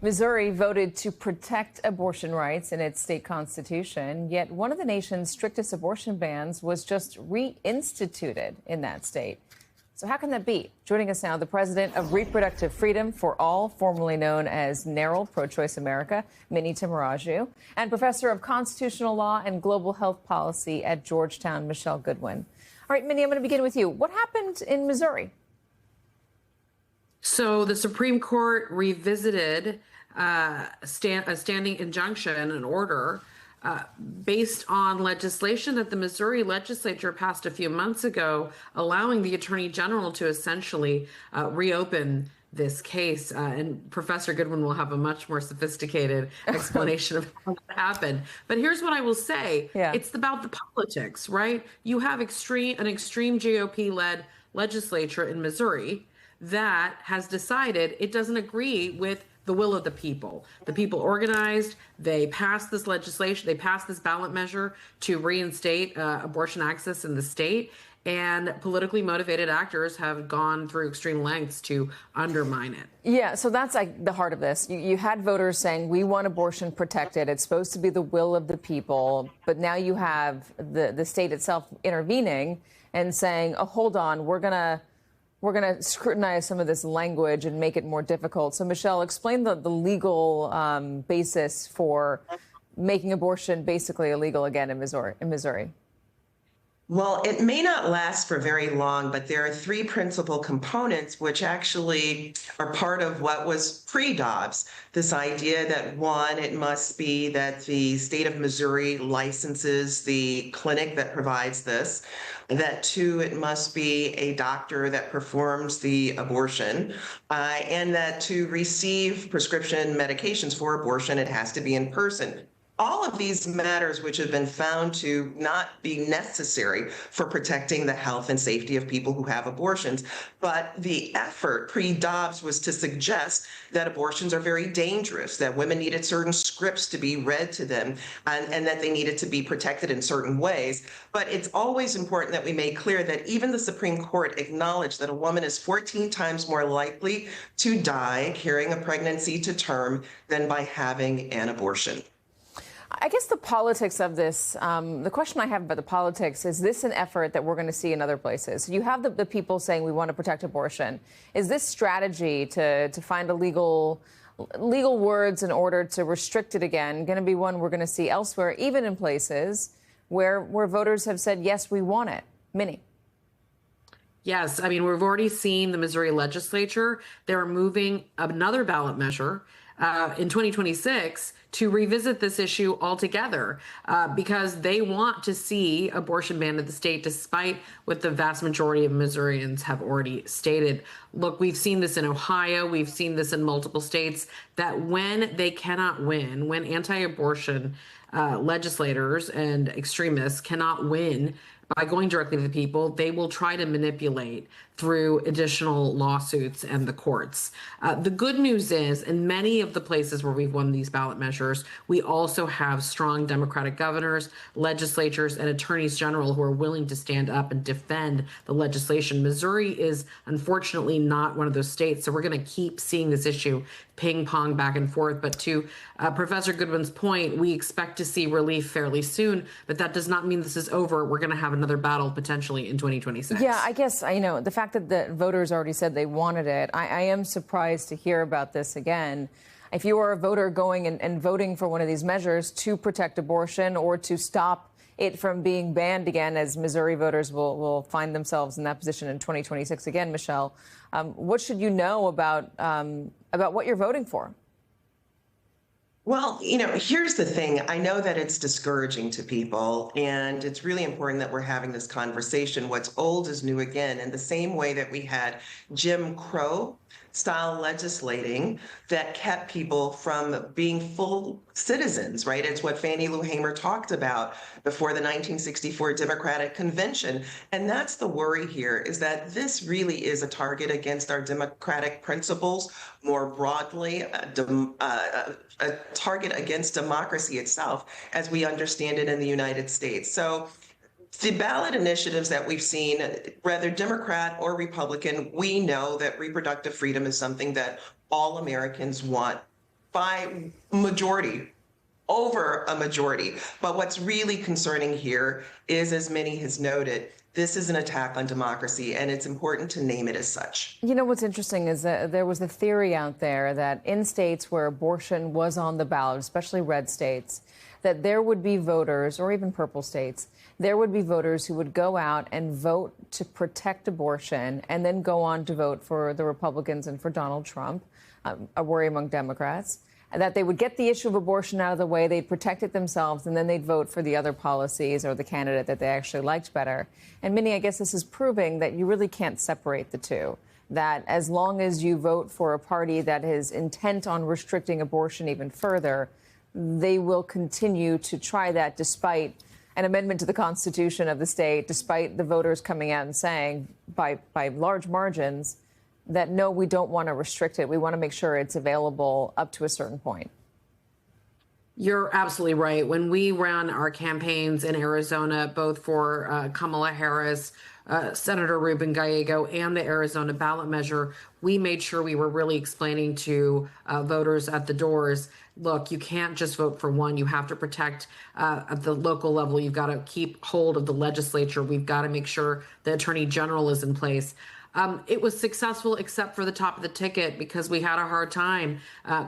Missouri voted to protect abortion rights in its state constitution, yet one of the nation's strictest abortion bans was just reinstituted in that state. So how can that be? Joining us now, the president of Reproductive Freedom for All, formerly known as NARAL, Pro-Choice America, Minnie Tamaraju, and professor of constitutional law and global health policy at Georgetown, Michelle Goodwin. All right, Minnie, I'm going to begin with you. What happened in Missouri? So the Supreme Court revisited a standing injunction, an order, based on legislation that the Missouri legislature passed a few months ago, allowing the Attorney General to essentially reopen this case. And Professor Goodwin will have a much more sophisticated explanation of how that happened. But here's what I will say. Yeah. It's about the politics, right? You have an extreme GOP-led legislature in Missouri that has decided it doesn't agree with the will of the people. The people organized, they passed this legislation, they passed this ballot measure to reinstate abortion access in the state, and politically motivated actors have gone through extreme lengths to undermine it. Yeah, so that's like the heart of this. You had voters saying, we want abortion protected. It's supposed to be the will of the people. But now you have the state itself intervening and saying, oh, hold on, we're going to scrutinize some of this language and make it more difficult. So, Michelle, explain the legal basis for making abortion basically illegal again in Missouri. Well, it may not last for very long, but there are three principal components which actually are part of what was pre-Dobbs. This idea that, one, it must be that the state of Missouri licenses the clinic that provides this. That, two, it must be a doctor that performs the abortion. And that to receive prescription medications for abortion, it has to be in person. All of these matters which have been found to not be necessary for protecting the health and safety of people who have abortions. But the effort pre-Dobbs was to suggest that abortions are very dangerous, that women needed certain scripts to be read to them, and that they needed to be protected in certain ways. But it's always important that we make clear that even the Supreme Court acknowledged that a woman is 14 times more likely to die carrying a pregnancy to term than by having an abortion. I guess the politics of this, the question I have about the politics, is this an effort that we're going to see in other places? You have the people saying we want to protect abortion. Is this strategy to find a legal words in order to restrict it again going to be one we're going to see elsewhere, even in places where voters have said, yes, we want it? Minnie. Yes, I mean, we've already seen the Missouri legislature. They're moving another ballot measure in 2026 to revisit this issue altogether because they want to see abortion banned in the state, despite what the vast majority of Missourians have already stated. Look, we've seen this in Ohio. We've seen this in multiple states, that when they cannot win, when anti-abortion legislators and extremists cannot win by going directly to the people, they will try to manipulate through additional lawsuits and the courts. The good news is, in many of the places where we've won these ballot measures, we also have strong Democratic governors, legislatures, and attorneys general who are willing to stand up and defend the legislation. Missouri is unfortunately not one of those states, so we're going to keep seeing this issue ping pong back and forth. But to Professor Goodwin's point, we expect to see relief fairly soon, but that does not mean this is over. We're going to have another battle potentially in 2026. Yeah, I guess, the fact that the voters already said they wanted it, I am surprised to hear about this again. If you are a voter going and voting for one of these measures to protect abortion or to stop it from being banned again, as Missouri voters will find themselves in that position in 2026 again, Michelle, what should you know about what you're voting for? Well, here's the thing. I know that it's discouraging to people, and it's really important that we're having this conversation. What's old is new again, in the same way that we had Jim Crow style legislating that kept people from being full citizens, right? It's what Fannie Lou Hamer talked about before the 1964 Democratic Convention. And that's the worry here, is that this really is a target against our democratic principles more broadly, a target against democracy itself as we understand it in the United States. So the ballot initiatives that we've seen, whether Democrat or Republican, we know that reproductive freedom is something that all Americans want by majority, over a majority. But what's really concerning here is, as many has noted, this is an attack on democracy, and it's important to name it as such. You know, what's interesting is that there was a theory out there that in states where abortion was on the ballot, especially red states, that there would be voters, or even purple states, there would be voters who would go out and vote to protect abortion and then go on to vote for the Republicans and for Donald Trump, a worry among Democrats, that they would get the issue of abortion out of the way, they'd protect it themselves, and then they'd vote for the other policies or the candidate that they actually liked better. And Minnie, I guess this is proving that you really can't separate the two, that as long as you vote for a party that is intent on restricting abortion even further, they will continue to try that despite an amendment to the Constitution of the state, despite the voters coming out and saying by large margins that, no, we don't want to restrict it. We want to make sure it's available up to a certain point. You're absolutely right. When we ran our campaigns in Arizona, both for Kamala Harris, Senator Ruben Gallego, and the Arizona ballot measure, we made sure we were really explaining to voters at the doors, look, you can't just vote for one. You have to protect at the local level. You've got to keep hold of the legislature. We've got to make sure the attorney general is in place. It was successful except for the top of the ticket because we had a hard time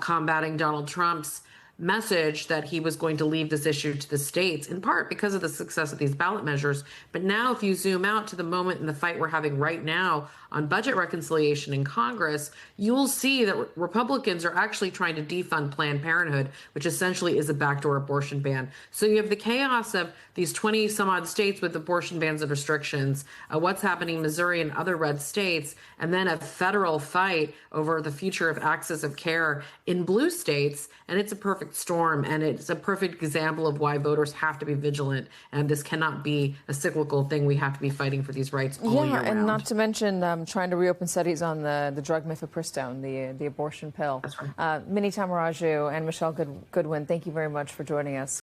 combating Donald Trump's message that he was going to leave this issue to the states, in part because of the success of these ballot measures. But now, if you zoom out to the moment in the fight we're having right now on budget reconciliation in Congress, you'll see that Republicans are actually trying to defund Planned Parenthood, which essentially is a backdoor abortion ban. So you have the chaos of these 20 some odd states with abortion bans and restrictions, what's happening in Missouri and other red states, and then a federal fight over the future of access of care in blue states. And it's a perfect storm, and it's a perfect example of why voters have to be vigilant. And this cannot be a cyclical thing. We have to be fighting for these rights all year round. And not to mention trying to reopen studies on the drug mifepristone, the abortion pill. That's right. Minnie Tamaraju and Michelle Goodwin, thank you very much for joining us.